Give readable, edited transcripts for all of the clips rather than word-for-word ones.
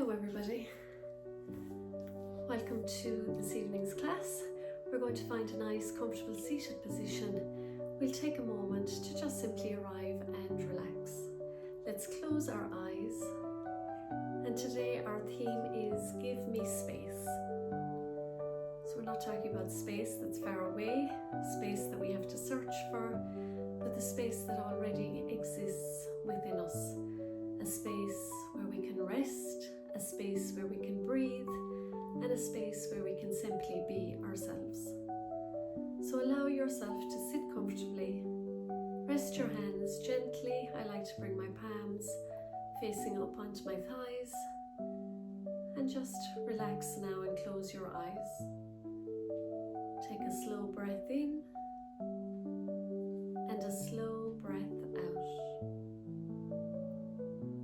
Hello everybody, welcome to this evening's class. We're going to find a nice comfortable seated position. We'll take a moment to just simply arrive and relax. Let's close our eyes, and today our theme is Give Me Space. So we're not talking about space that's far away, space that we have to search for, but the space that already exists within us. A space where we can rest, a space where we can breathe, and a space where we can simply be ourselves. So allow yourself to sit comfortably. Rest your hands gently. I like to bring my palms facing up onto my thighs. And just relax now and close your eyes. Take a slow breath in and a slow breath out.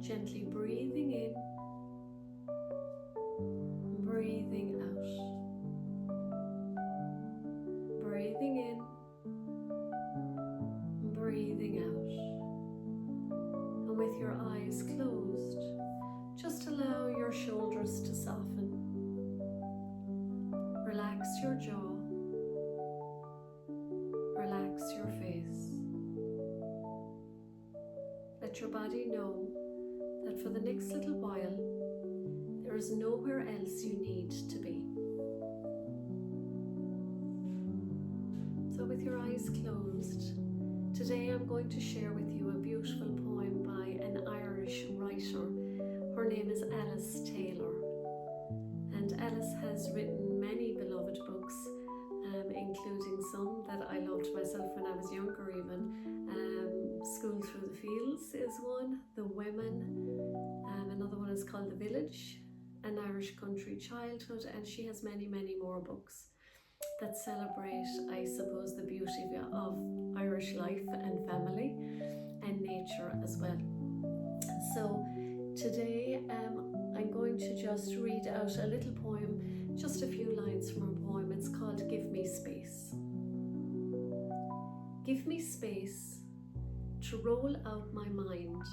Gently breathing in, breathing out, breathing in, breathing out. And with your eyes closed, just allow your shoulders to soften. Relax your jaw, relax your face. Let your body know that for the next little while, there is nowhere else you need to be. So with your eyes closed, today I'm going to share with you a beautiful poem by an Irish writer. Her name is Alice Taylor. And Alice has written many beloved books, including some that I loved myself when I was younger even. School Through the Fields is one, The Women, another one is called The Village, An Irish Country Childhood, and she has many, many more books that celebrate, I suppose, the beauty of Irish life and family and nature as well. So today I'm going to just read out a little poem, just a few lines from her poem. It's called Give Me Space. Give me space to roll out my mind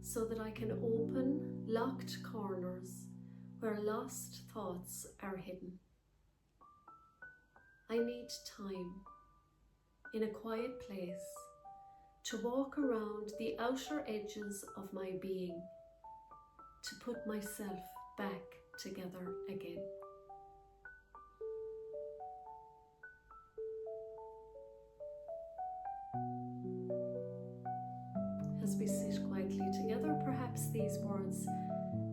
so that I can open locked corners where lost thoughts are hidden. I need time in a quiet place to walk around the outer edges of my being, to put myself back together again. As we sit quietly together, perhaps these words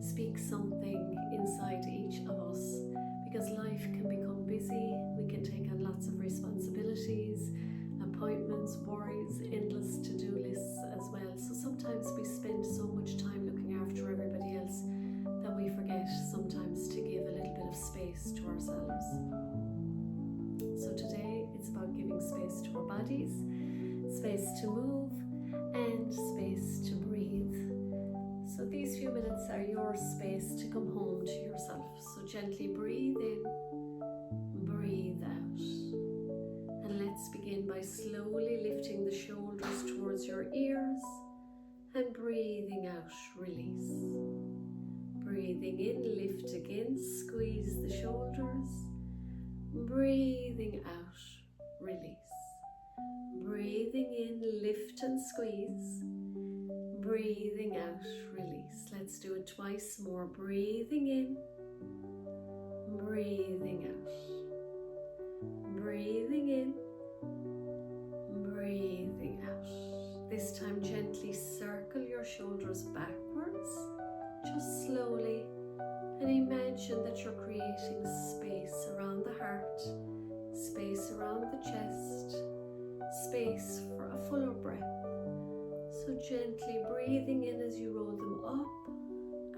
speak something inside each of us, because life can become busy, we can take on lots of responsibilities, appointments, worries, endless to-do lists as well. So sometimes we spend so much time looking after everybody else that we forget sometimes to give a little bit of space to ourselves. So today it's about giving space to our bodies, space to move, and space to breathe. So these few minutes are your space to come home to yourself. So gently breathe in, breathe out. And let's begin by slowly lifting the shoulders towards your ears and breathing out, release. Breathing in, lift again, squeeze the shoulders. Breathing out, release. Breathing in, lift and squeeze. Breathing out, release. Let's do it twice more. Breathing in, breathing out. Breathing in, breathing out. This time gently circle your shoulders backwards, just slowly, and imagine that you're creating space around the heart, space around the chest, space for a fuller breath. So gently breathing in as you roll them up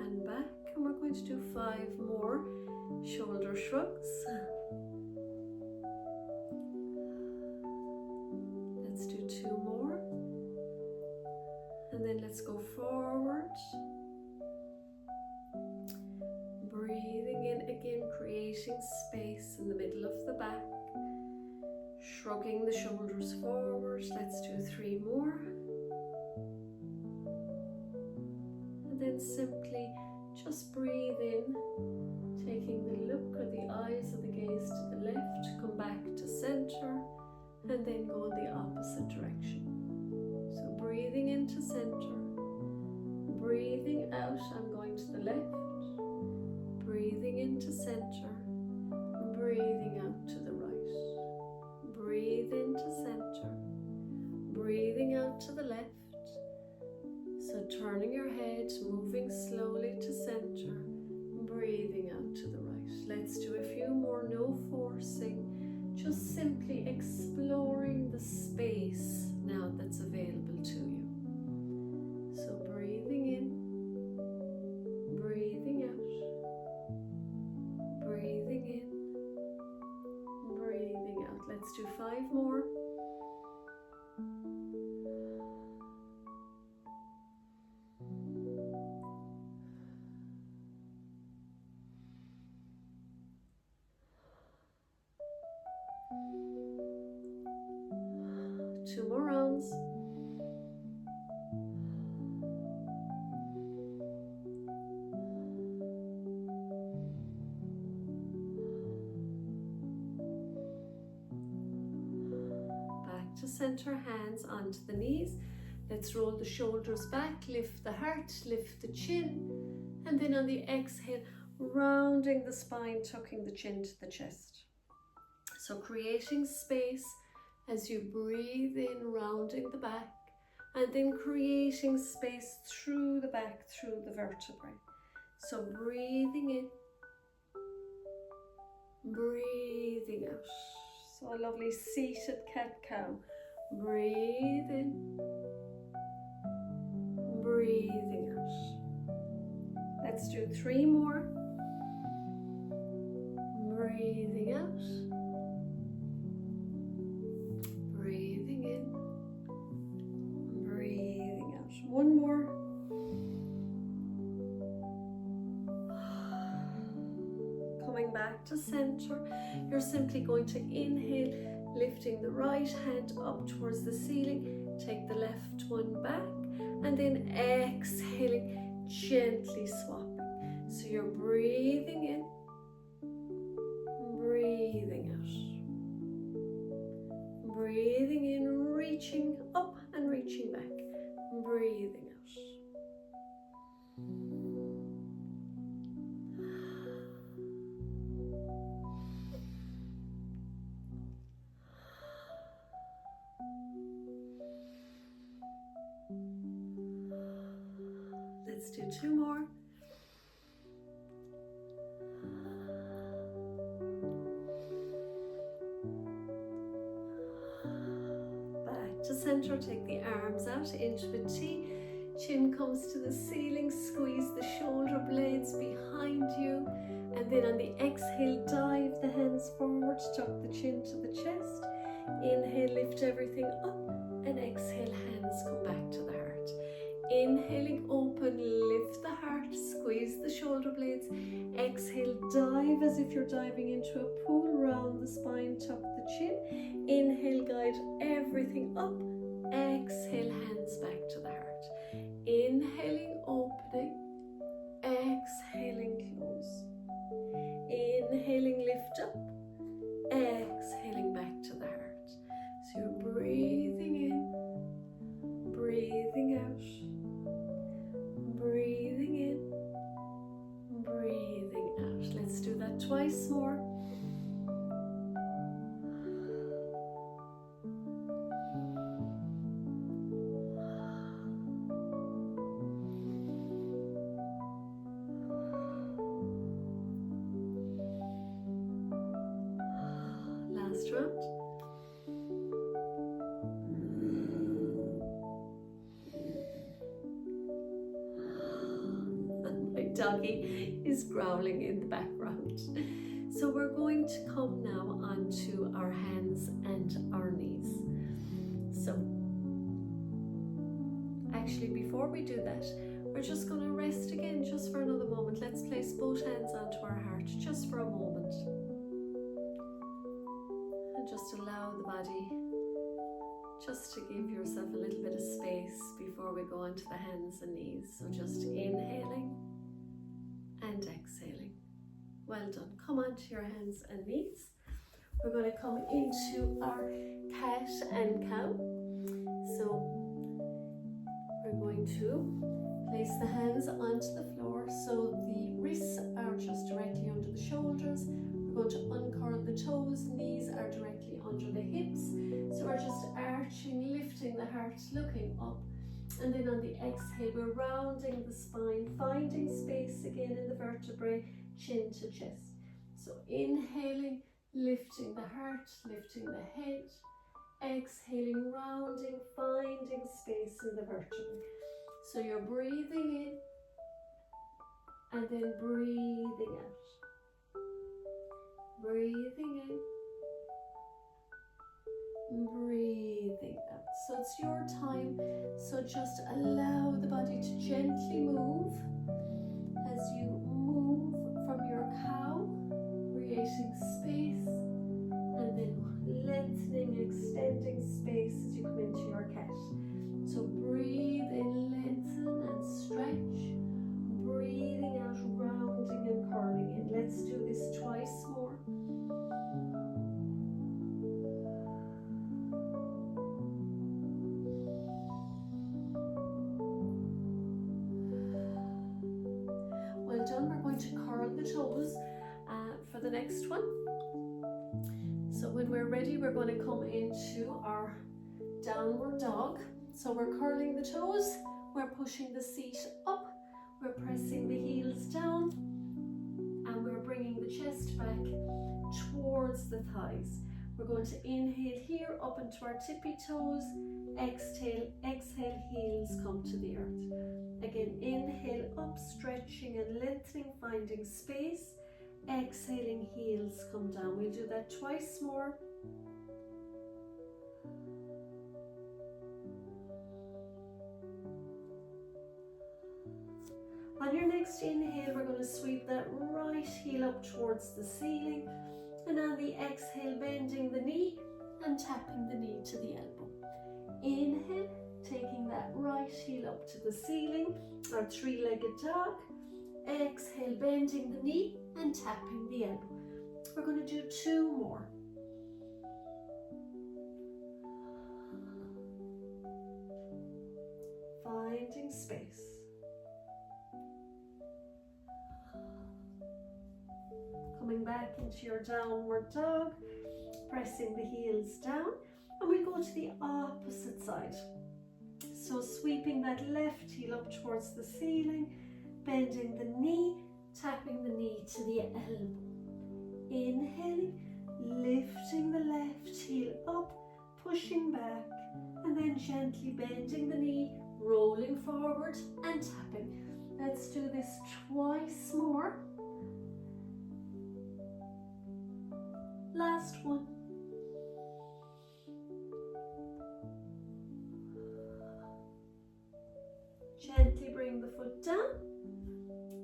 and back, and we're going to do 5 more shoulder shrugs. Let's do 2 more, and then let's go forward. Breathing in again, creating space in the middle of the back. Shrugging the shoulders forward. Let's do 3 more. And then simply just just breathe in, taking the look or the eyes or the gaze to the left, come back to center, and then go in the opposite direction. So breathing into center, breathing out, I'm going to the left, breathing into center, breathing out to the right. Breathe into center, breathing out to the left. So turning your head, moving slowly to center, breathing out to the right. Let's do a few more, no forcing, just simply exploring the space now that's available to you. So breathing in, breathing out, breathing in, breathing out. Let's do 5 more. Two more rounds. Back to center, hands onto the knees. Let's roll the shoulders back, lift the heart, lift the chin, and then on the exhale, rounding the spine, tucking the chin to the chest. So creating space as you breathe in, rounding the back, and then creating space through the back, through the vertebrae. So breathing in, breathing out. So a lovely seated cat-cow. Breathe in, breathing out. Let's do 3 more. Breathing out. Breathing in, breathing out. 1 more. Coming back to center, you're simply going to inhale, lifting the right hand up towards the ceiling, take the left one back, and then exhaling, gently swapping. So you're breathing in, breathing out. Breathing in, reaching up and reaching back. Breathing out. Let's do 2 more. To center, take the arms out into a T, chin comes to the ceiling, squeeze the shoulder blades behind you, and then on the exhale, dive the hands forward, tuck the chin to the chest, inhale, lift everything up, and exhale, hands come back to the heart. Inhaling, open, lift the heart, squeeze the shoulder blades, exhale, dive as if you're diving into a pool, round the spine, tuck the chin, inhale, guide everything up, exhale, hands back to the heart. Inhaling, opening, exhaling, close. Inhaling, lift up, exhaling back to the heart. So you're breathing in, breathing out, breathing in, breathing out. Let's do that twice more. Last round. Doggy is growling in the background. So we're going to come now onto our hands and our knees. So actually before we do that, we're just going to rest again just for another moment. Let's place both hands onto our heart just for a moment. And just allow the body just to give yourself a little bit of space before we go onto the hands and knees. So just inhaling and exhaling. Well done. Come onto your hands and knees. We're going to come into our cat and cow. So we're going to place the hands onto the floor so the wrists are just directly under the shoulders. We're going to uncurl the toes, knees are directly under the hips. So we're just arching, lifting the heart, looking up. And then on the exhale, we're rounding the spine, finding space again in the vertebrae, chin to chest. So inhaling, lifting the heart, lifting the head. Exhaling, rounding, finding space in the vertebrae. So you're breathing in and then breathing out. Breathing in, breathing out. So it's your time. So just allow the body to gently move as you move from your cow, creating space, and then lengthening, extending space as you come into your cat. So breathe in, lengthen and stretch. Breathing out, rounding and curling in. Let's do this twice more. Well done. We're going to curl the toes for the next one. So when we're ready, we're going to come into our downward dog. So we're curling the toes, we're pushing the seat up, we're pressing the heels down, and we're bringing the chest back towards the thighs. We're going to inhale here up into our tippy toes, exhale, exhale, heels come to the earth. Again, inhale up, stretching and lengthening, finding space. Exhaling, heels come down. We'll do that twice more. On your next inhale, we're going to sweep that right heel up towards the ceiling. And on the exhale, bending the knee and tapping the knee to the elbow. Inhale, taking that right heel up to the ceiling, our three-legged dog. Exhale, bending the knee and tapping the elbow. We're going to do two more. Finding space. Coming back into your downward dog, pressing the heels down, and we go to the opposite side. So sweeping that left heel up towards the ceiling, bending the knee, tapping the knee to the elbow. Inhaling, lifting the left heel up, pushing back, and then gently bending the knee, rolling forward and tapping. Let's do this twice more. Last one. Gently bring the foot down.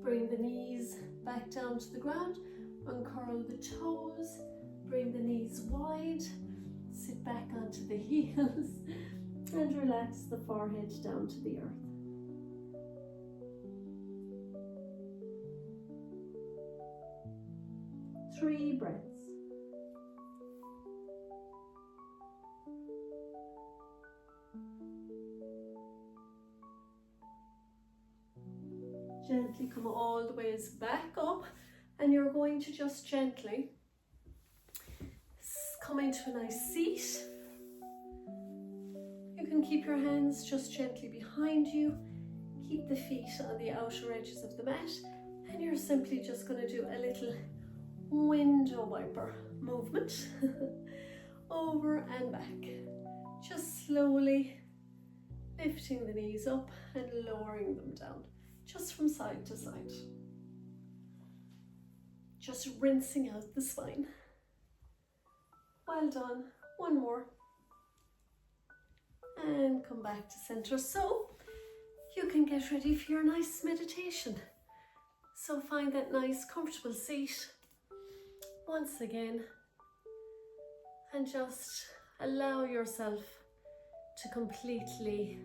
Bring the knees back down to the ground. Uncurl the toes. Bring the knees wide. Sit back onto the heels. And relax the forehead down to the earth. Three breaths. Gently come all the ways back up, and you're going to just gently come into a nice seat. You can keep your hands just gently behind you, keep the feet on the outer edges of the mat, and you're simply just going to do a little window wiper movement over and back, just slowly lifting the knees up and lowering them down, just from side to side, just rinsing out the spine. Well done. One more, and come back to center. So you can get ready for your nice meditation. So find that nice comfortable seat once again, and just allow yourself to completely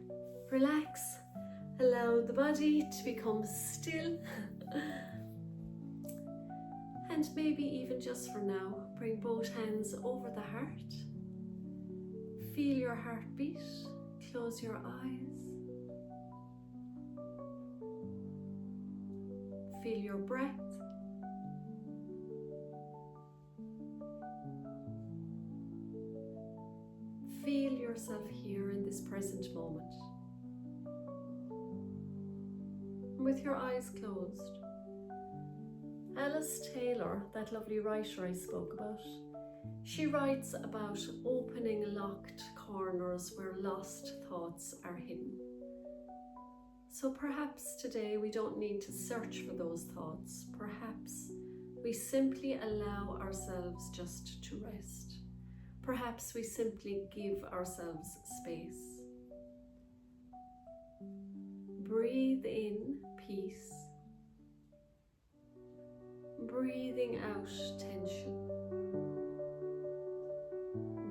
relax. Allow the body to become still And maybe even just for now, bring both hands over the heart. Feel your heartbeat. Close your eyes. Feel your breath. Feel yourself here in this present moment. With your eyes closed, Alice Taylor, that lovely writer I spoke about, she writes about opening locked corners where lost thoughts are hidden. So perhaps today we don't need to search for those thoughts. Perhaps we simply allow ourselves just to rest. Perhaps we simply give ourselves space. Breathe in peace. Breathing out tension.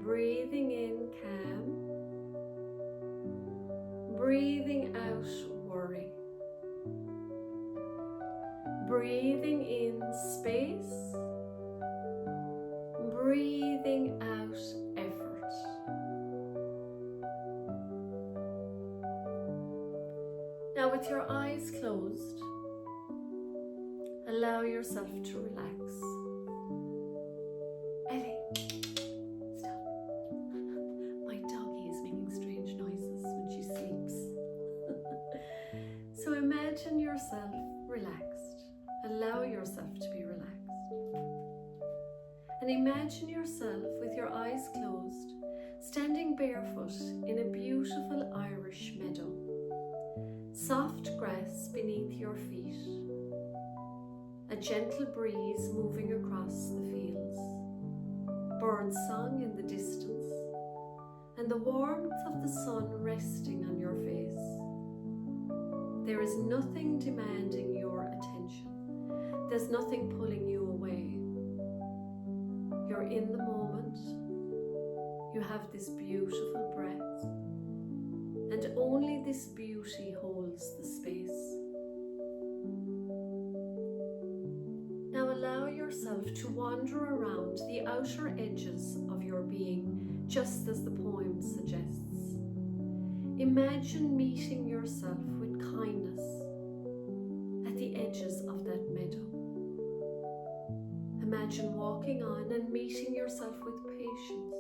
Breathing in calm. Breathing out worry. Breathing in space. Breathing out effort. Now, with your eyes closed, allow yourself to relax. Ellie, stop. My doggie is making strange noises when she sleeps. So imagine yourself relaxed. Allow yourself to be relaxed. And imagine yourself with your eyes closed, standing barefoot in a beautiful Irish meadow. Soft grass beneath your feet. A gentle breeze moving across the fields. Bird song in the distance. And the warmth of the sun resting on your face. There is nothing demanding your attention. There's nothing pulling you away. You're in the moment. You have this beautiful breath. And only this beauty holds the space. Now allow yourself to wander around the outer edges of your being, just as the poem suggests. Imagine meeting yourself with kindness at the edges of that meadow. Imagine walking on and meeting yourself with patience.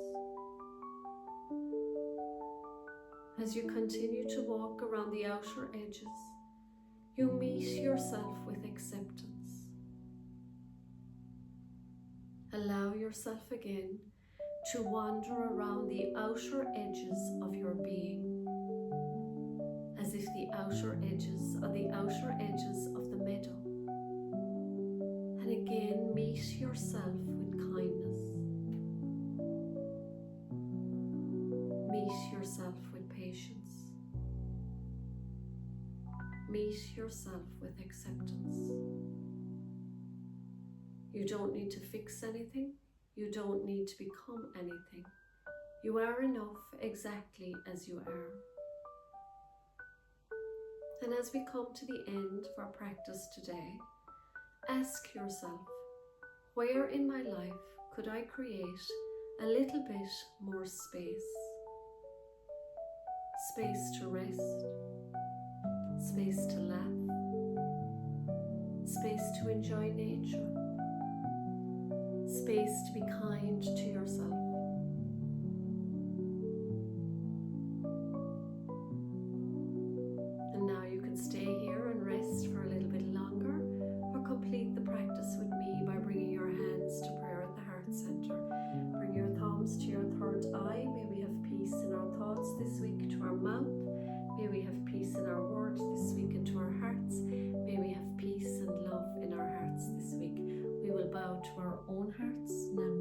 As you continue to walk around the outer edges, you meet yourself with acceptance. Allow yourself again to wander around the outer edges of your being, as if the outer edges are the outer edges of the meadow. And again, meet yourself with kindness. Meet yourself with patience. Meet yourself with acceptance. You don't need to fix anything. You don't need to become anything. You are enough exactly as you are. And as we come to the end of our practice today, ask yourself, where in my life could I create a little bit more space? Space to rest, space to laugh, space to enjoy nature, space to be kind to yourself. And now you can stay here and rest for a little bit longer, or complete the practice with me by bringing your hands to prayer at the heart center. Bring your thumbs to your third eye. May we have peace in our thoughts this week, to our mouth. May we have peace in our words this week and to our hearts. May we have peace and love in our hearts this week. We will bow to our own hearts now.